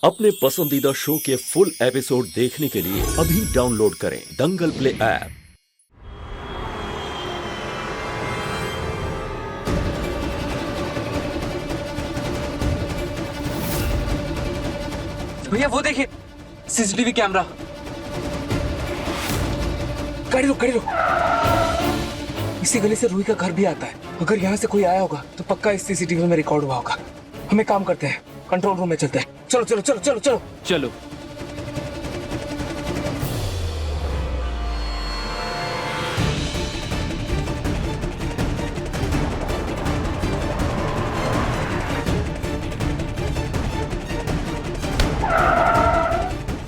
अपने पसंदीदा शो के फुल एपिसोड देखने के लिए अभी डाउनलोड करें दंगल प्ले ऐप। भैया वो देखिए सीसीटीवी कैमरा। गाड़ी रोक गाड़ी रोक। इसी गली से रूही का घर भी आता है। अगर यहाँ से कोई आया होगा तो पक्का इस सीसीटीवी में रिकॉर्ड हुआ होगा। हमें काम करते हैं, कंट्रोल रूम में चलते हैं। चलो चलो चलो चलो चलो चलो।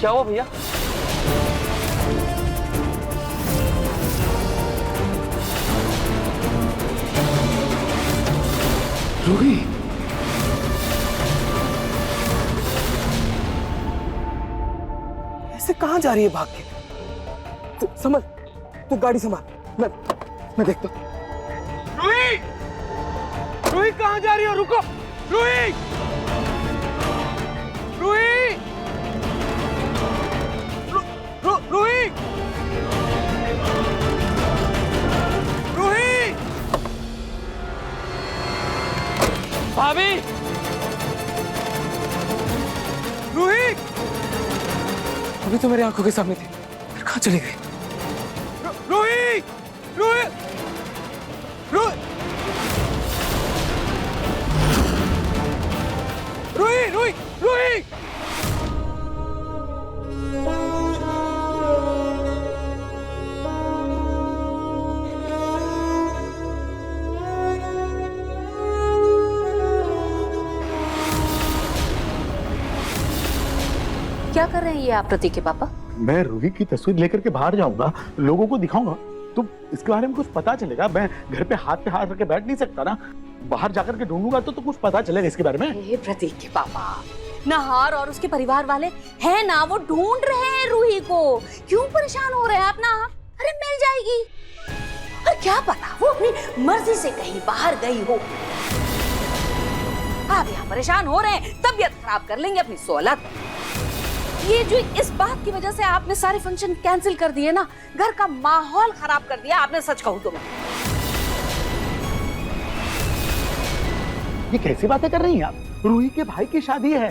क्या हुआ भैया? रूही, ऐसे कहाँ जा रही है भाग के? संभल, तू गाड़ी संभाल, मैं देखता हूँ। रूही, रूही कहाँ जा रही हो? रुको, रूही, रूही, रूही, रूही, भाभी, रूही, अभी तो मेरी आंखों के सामने थी, फिर कहाँ चली गई? रूही, रूही, रूही, रूही, रूही, रूही। क्या कर रहे हैं ये आप प्रतीक के पापा? मैं रूही की तस्वीर लेकर के बाहर जाऊंगा, लोगों को दिखाऊंगा, तो इसके बारे में कुछ पता चलेगा। मैं घर पे हाथ रख के बैठ नहीं सकता ना, बाहर जाकर के ढूंढूंगा तो कुछ पता चलेगा इसके बारे में। हे प्रतीक के पापा, नाहार और उसके परिवार वाले हैं ना, वो ढूंढ रहे हैं रूही को। क्यों परेशान हो रहे हैं आप ना? अरे मिल जाएगी। और क्या पता वो अपनी मर्जी से कहीं बाहर गई हो। आप यहाँ परेशान हो रहे हैं, तबीयत खराब कर लेंगे अपनी सोलत। ये जो इस बात की वजह से आपने सारे फंक्शन कैंसिल कर दिए ना, घर का माहौल खराब कर दिया आपने, सच कहूं तो मैं। ये कैसी बातें कर रही हैं आप? रूही के भाई की शादी है,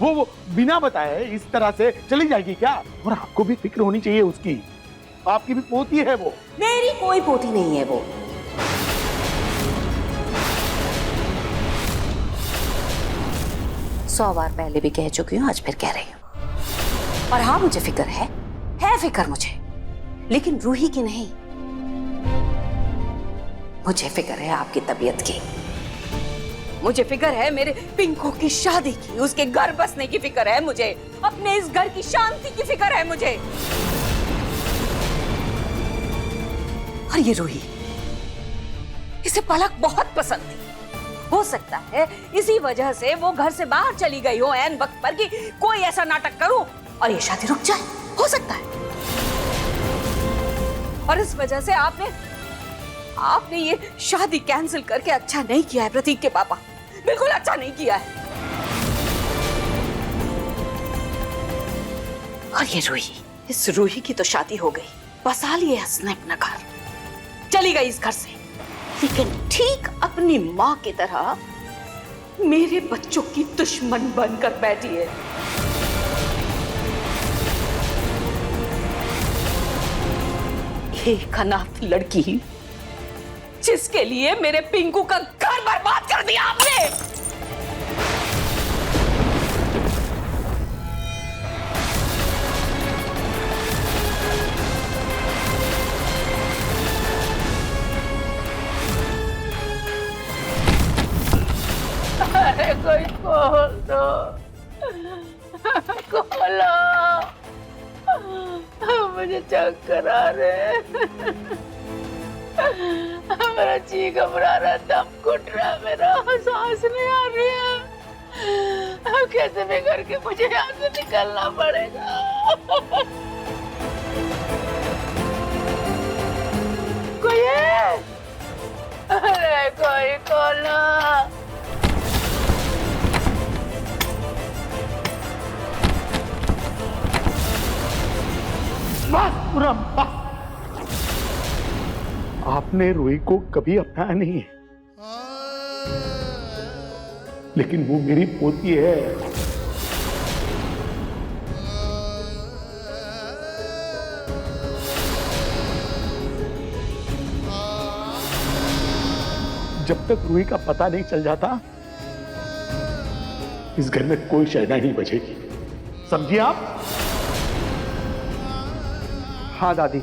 वो बिना बताए इस तरह से चली जाएगी क्या? और आपको भी फिक्र होनी चाहिए उसकी, आपकी भी पोती है वो। मेरी कोई पोती नहीं है वो। सौ बार पहले भी कह चुकी हूँ, आज फिर कह रही हूँ। और हाँ, मुझे फिक्र है फिक्र मुझे, लेकिन रूही की नहीं। मुझे फिक्र है आपकी तबीयत की, मुझे फिक्र है मेरे पिंकू की शादी की, उसके घर बसने की फिक्र है मुझे, अपने इस घर की शांति की फिक्र है मुझे। और ये रूही, इसे पलक बहुत पसंद थी। हो सकता है इसी वजह से वो घर से बाहर चली गई हो ऐन वक्त पर कि कोई ऐसा नाटक करूं और ये शादी रुक जाए। हो सकता है। और इस वजह से आपने ये शादी कैंसिल करके अच्छा नहीं किया है प्रतीक के पापा, बिल्कुल अच्छा नहीं किया है। और ये रूही, इस रूही की तो शादी हो गई, बसा लिए उसने अपना घर, चली गई इस घर से, लेकिन ठीक अपनी माँ की तरह मेरे बच्चों की दुश्मन बनकर बैठी है। एक अनाथ लड़की जिसके लिए मेरे पिंकू का घर बर्बाद कर दिया आपने। अरे कोई खोल दो, खोलो, मुझे चक्कर आ रहे हैं, मेरा जी घबरा रहा, दम घुट रहा है, मेरा सांस नहीं आ रही है। कैसे भी करके मुझे यहाँ से निकलना पड़ेगा। कोई है? अरे कोई खोलो। बस पूरम बस। आपने रूही को कभी अपनाया नहीं है, लेकिन वो मेरी पोती है। जब तक रूही का पता नहीं चल जाता, इस घर में कोई शहना नहीं बचेगी, समझिए आप? हाँ दादी,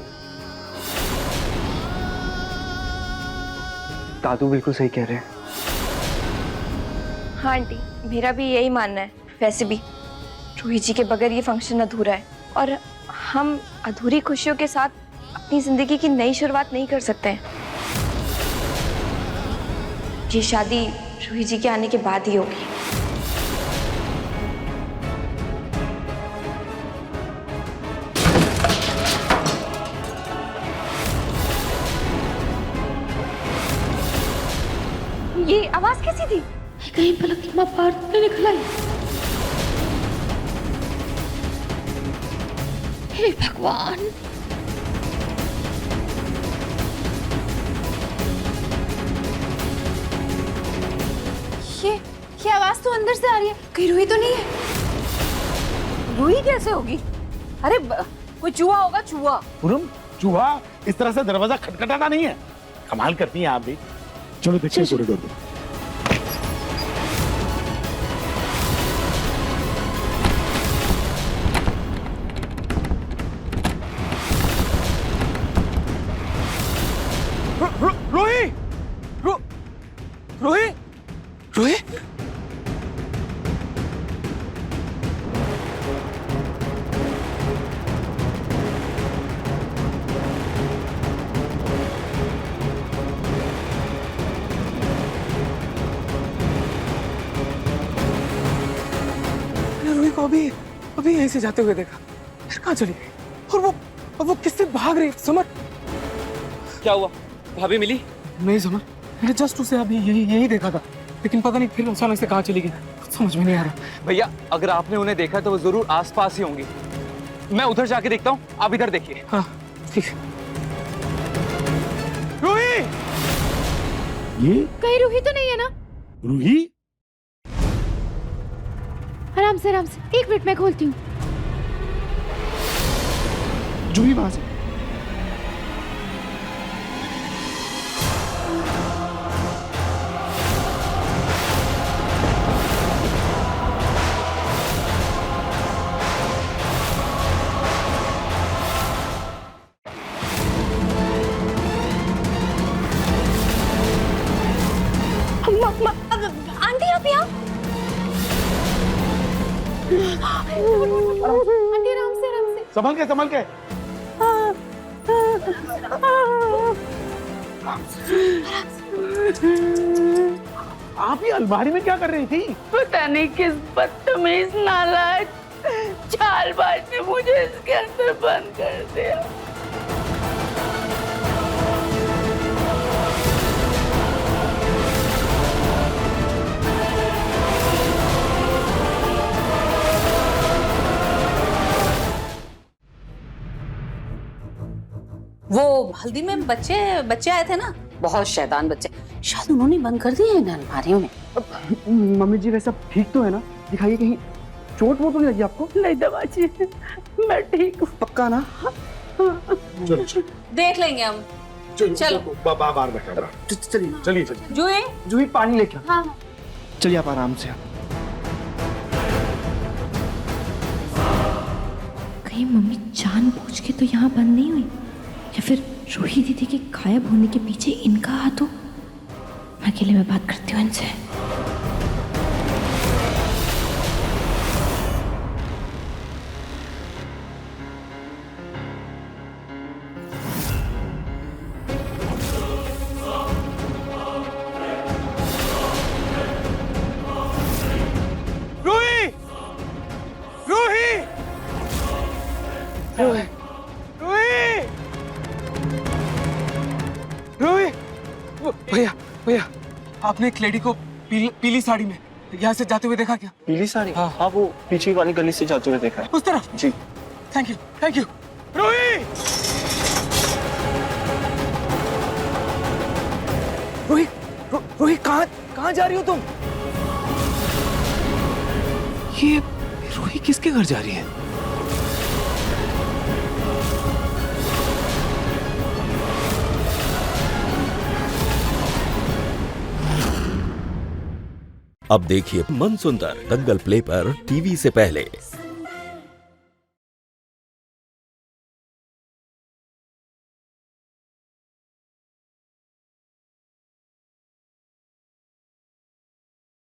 दादू बिल्कुल सही कह रहे हैं। हाँ आंटी, मेरा भी यही मानना है। वैसे भी रूही जी के बगैर ये फंक्शन अधूरा है और हम अधूरी खुशियों के साथ अपनी जिंदगी की नई शुरुआत नहीं कर सकते हैं। ये शादी रूही जी के आने के बाद ही होगी। ये आवाज कैसी थी? कहीं पलक की माँ बाहर तो निकल आई। हे भगवान, ये आवाज तो अंदर से आ रही है, कहीं रूही तो नहीं है? रूही कैसे होगी? अरे कोई चूहा होगा, चूहा। पूरम, चूहा इस तरह से दरवाजा खटखटाना नहीं है। कमाल करती हैं आप भी। चलो देखिए कॉरिडोर में। रूही, रूही, रूही, रूही को अभी यहीं से जाते हुए देखा, फिर कहाँ चली गई? और वो किससे भाग रही? समर, क्या हुआ? भाभी मिली? नहीं समर, मैंने जस्ट उसे अभी यही देखा था, लेकिन पता नहीं फिर अचानक से कहाँ चली गई, कुछ समझ में नहीं आ रहा। भैया, अगर आपने उन्हें देखा तो वो जरूर आसपास ही होंगी। मैं उधर जाके देखता हूँ, आप इधर देखिए। हाँ ठीक है। रूही, ये कहीं रूही तो नहीं है ना? रूही? आराम से, एक मिनट में खोलती हूँ। जूही वहां से। आंटी आप यहाँ? आंटी आराम से। संभल के। आप ये अलमारी में क्या कर रही थी? पता नहीं किस बदतमीज नालायक चालबाज ने मुझे इसके अंदर बंद कर दिया। वो हल्दी में बच्चे आए थे ना, बहुत शैतान बच्चे, शायद उन्होंने बंद कर दिए इन अलमारियों में। मम्मी जी वैसा ठीक तो है ना? दिखाइए, कहीं चोट वोट तो नहीं लगी आपको? नहीं दवाजी, मैं ठीक हूँ। पक्का ना? चलो देख लेंगे हम। चलो। बाहर बैठा। चलिए। जूही पानी लेके। हाँ। चलिए आप आराम से। कहीं मम्मी जानबूझ के तो यहाँ बंद नहीं हुई, या फिर रूही दीदी के गायब होने के पीछे इनका हाथ हो? अकेले में बात करती हूँ इनसे। रूही, रूही, रूही, रूही, भैया, आपने एक लेडी को पीली साड़ी में यहाँ से जाते हुए देखा क्या? पीली साड़ी? हाँ। हाँ, वो पीछे वाली गली से जाते हुए देखा है। उस तरफ? जी। Thank you. रूही! रूही, रूही कहाँ जा रही हो तुम? ये रूही किसके घर जा रही है? अब देखिए मन सुंदर दंगल प्ले पर टीवी से पहले।